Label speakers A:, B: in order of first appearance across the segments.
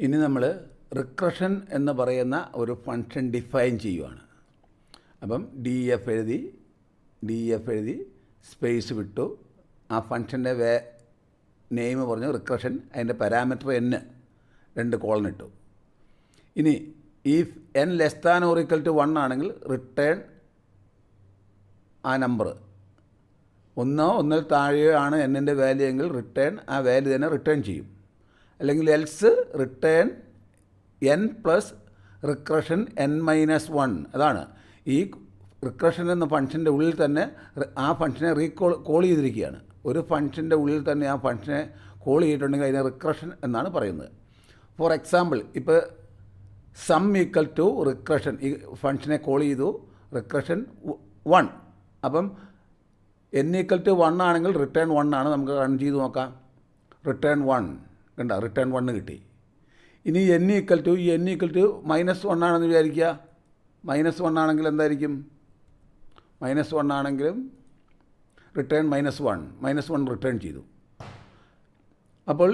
A: ഇനി നമ്മൾ റിക്കർഷൻ എന്ന് പറയുന്ന ഒരു ഫംഗ്ഷൻ ഡിഫൈൻ ചെയ്യുവാണ്. അപ്പം ഡി എഫ് എഴുതി സ്പേസ് വിട്ടു. ആ ഫംഗ്ഷൻ്റെ നെയിം പറഞ്ഞു റിക്കർഷൻ. അതിൻ്റെ പാരാമീറ്റർ n 2 കോളൻ ഇട്ടു. ഇനി if n less than or equal to 1 ആണെങ്കിൽ റിട്ടേൺ ആ നമ്പർ. ഒന്നിൽ താഴെയോ ആണ് എന്നിൻ്റെ വാല്യൂ എങ്കിൽ റിട്ടേൺ ആ വാല്യൂ തന്നെ റിട്ടേൺ ചെയ്യും. അല്ലെങ്കിൽ else return n plus recursion n-1. അതാണ് ഈ റിക്കർഷൻ എന്ന ഫംഗ്ഷൻ്റെ ഉള്ളിൽ തന്നെ ആ ഫംഗ്ഷനെ കോൾ ചെയ്തിരിക്കുകയാണ്. ഒരു ഫംഗ്ഷൻ്റെ ഉള്ളിൽ തന്നെ ആ ഫംഗ്ഷനെ കോൾ ചെയ്തിട്ടുണ്ടെങ്കിൽ അതിനെ റിക്കർഷൻ എന്നാണ് പറയുന്നത്. ഫോർ എക്സാമ്പിൾ, ഇപ്പോൾ സം ഈക്വൽ ടു റിക്കർഷൻ, ഈ ഫംഗ്ഷനെ കോൾ ചെയ്തു റിക്കർഷൻ 1. അപ്പം n ഈക്വൽ ടു 1 ആണെങ്കിൽ റിട്ടേൺ 1 ആണ്. നമുക്ക് റൺ ചെയ്ത് നോക്കാം. റിട്ടേൺ 1 കണ്ട, റിട്ടേൺ 1 കിട്ടി. ഇനി n ഈക്വൽ ടു -1 ആണെന്ന് വിചാരിക്കുക. -1 ആണെങ്കിൽ എന്തായിരിക്കും? -1 ആണെങ്കിലും റിട്ടേൺ -1 റിട്ടേൺ ചെയ്തു. അപ്പോൾ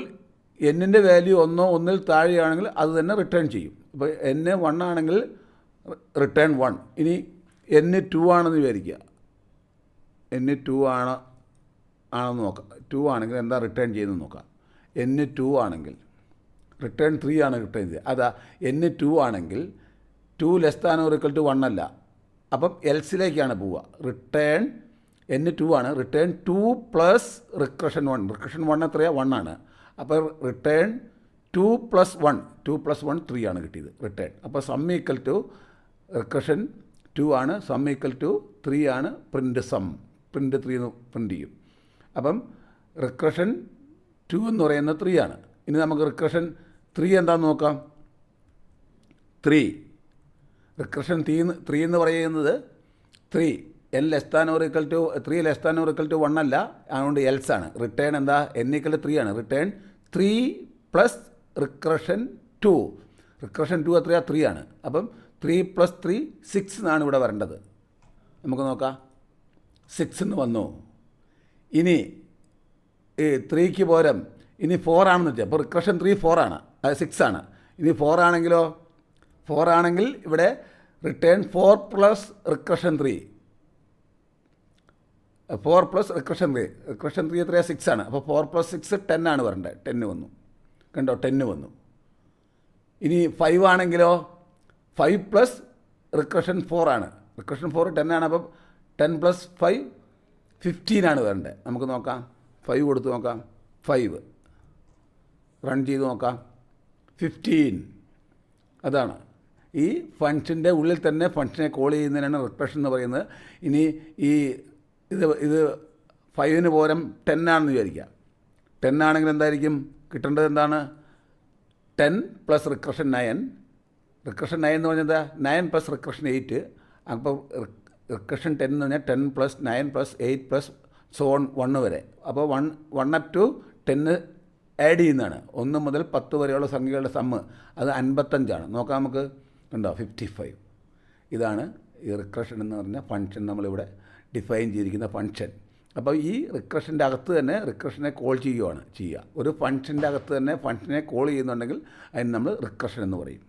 A: എന്നിൻ്റെ വാല്യൂ 1 താഴെയാണെങ്കിൽ അത് തന്നെ റിട്ടേൺ ചെയ്യും. ഇപ്പോൾ n 1 ആണെങ്കിൽ റിട്ടേൺ 1. ഇനി n 2 ആണെന്ന് വിചാരിക്കുക. n 2 ആണെന്ന് നോക്കാം. 2 ആണെങ്കിൽ എന്താ റിട്ടേൺ ചെയ്യുന്നത് നോക്കാം. n 2 ആണെങ്കിൽ റിട്ടേൺ 3 ആണ് റിട്ടേൺ ചെയ്തത്. അതാ n 2 ആണെങ്കിൽ 2 less than or equal to 1 അല്ല. അപ്പം എൽസിലേക്കാണ് പോവുക. റിട്ടേൺ n 2 ആണ്. Return 2 plus recursion 1. റിക്കർഷൻ 1 എത്രയാണ്? 1 ആണ്. അപ്പോൾ റിട്ടേൺ 2 പ്ലസ് 1 3 ആണ് കിട്ടിയത് റിട്ടേൺ. അപ്പോൾ സം ഈക്വൽ ടു റിക്കർഷൻ 2 ആണ്, സം ഈക്വൽ ടു 3 ആണ്. പ്രിൻ്റ് 3 എന്ന് പ്രിൻ്റ് ചെയ്യും. അപ്പം റിക്കർഷൻ 2 എന്ന് പറയുന്നത് 3 ആണ്. ഇനി നമുക്ക് റിക്കർഷൻ 3 എന്താണെന്ന് നോക്കാം. റിക്കർഷൻ 3 എന്ന് പറയുന്നത് 3 n less than or equal to 3 less than or equal to 1 അല്ല. അതുകൊണ്ട് എൽസ് ആണ്. റിട്ടേൺ എന്താ? n ഈക്വൽ ടു 3 ആണ്. Return 3 plus recursion 2. റിക്കർഷൻ 2 എത്രയാണ്? 3 ആണ്. അപ്പം 3 പ്ലസ് 3 6 എന്നാണ് ഇവിടെ വരേണ്ടത്. നമുക്ക് നോക്കാം. 6 എന്ന് വന്നു. ഇനി 3ക്ക് പകരം ഇനി 4 ആണെന്ന് വെച്ചാൽ, അപ്പോൾ റിക്കർഷൻ 3 4 ആണ്, അത് 6 ആണ്. ഇനി 4 ആണെങ്കിലോ? 4 ആണെങ്കിൽ ഇവിടെ return 4 plus recursion 3. 4 plus recursion 3 എത്രയാണ്? 6 ആണ്. അപ്പോൾ 4 പ്ലസ് 6 10 ആണ് വരേണ്ടത്. 10 വന്നു. കണ്ടോ? 10 വന്നു. ഇനി 5 ആണെങ്കിലോ? 5 പ്ലസ് റിക്കർഷൻ 4 ആണ്. റിക്കർഷൻ 4 10 ആണ്. അപ്പം 10 പ്ലസ് 5 15 ആണ് വരേണ്ടത്. നമുക്ക് നോക്കാം. 5 കൊടുത്ത് നോക്കാം. 5 റൺ ചെയ്ത് നോക്കാം. 15. അതാണ് ഈ ഫംഗ്ഷൻ്റെ ഉള്ളിൽ തന്നെ ഫംഗ്ഷനെ കോൾ ചെയ്യുന്നതിനാണ് റിക്കർഷൻ എന്ന് പറയുന്നത്. ഇനി ഈ ഇത് 5ന് പകരം 10 ആണെന്ന് വിചാരിക്കുക. 10 ആണെങ്കിൽ എന്തായിരിക്കും കിട്ടേണ്ടത്? എന്താണ്? 10 പ്ലസ് റിക്കർഷൻ 9. റിക്കർഷൻ 9 എന്ന് പറഞ്ഞാൽ 9 പ്ലസ് റിക്കർഷൻ 8. അപ്പോൾ റിക്കർഷൻ 10 എന്ന് പറഞ്ഞാൽ 10 പ്ലസ് 9 പ്ലസ് 8 പ്ലസ് സോ 1 വരെ. അപ്പോൾ 1 അപ് ടു 10 ആഡ് ചെയ്യുന്നതാണ്. 1 മുതൽ 10 വരെയുള്ള സംഖ്യകളുടെ സമ്മ് അത് 55 ആണ്. നോക്കാം നമുക്ക്. ഉണ്ടോ? 55. ഇതാണ് ഈ റിക്കർഷൻ എന്ന് പറഞ്ഞ ഫംഗ്ഷൻ നമ്മളിവിടെ ഡിഫൈൻ ചെയ്തിരിക്കുന്ന ഫംഗ്ഷൻ. അപ്പോൾ ഈ റിക്കർഷൻ്റെ അകത്ത് തന്നെ റിക്കർഷനെ കോൾ ചെയ്യുക. ഒരു ഫംഗ്ഷൻ്റെ അകത്ത് തന്നെ ഫംഗ്ഷനെ കോൾ ചെയ്യുന്നുണ്ടെങ്കിൽ അതിന് നമ്മൾ റിക്കർഷൻ എന്ന് പറയും.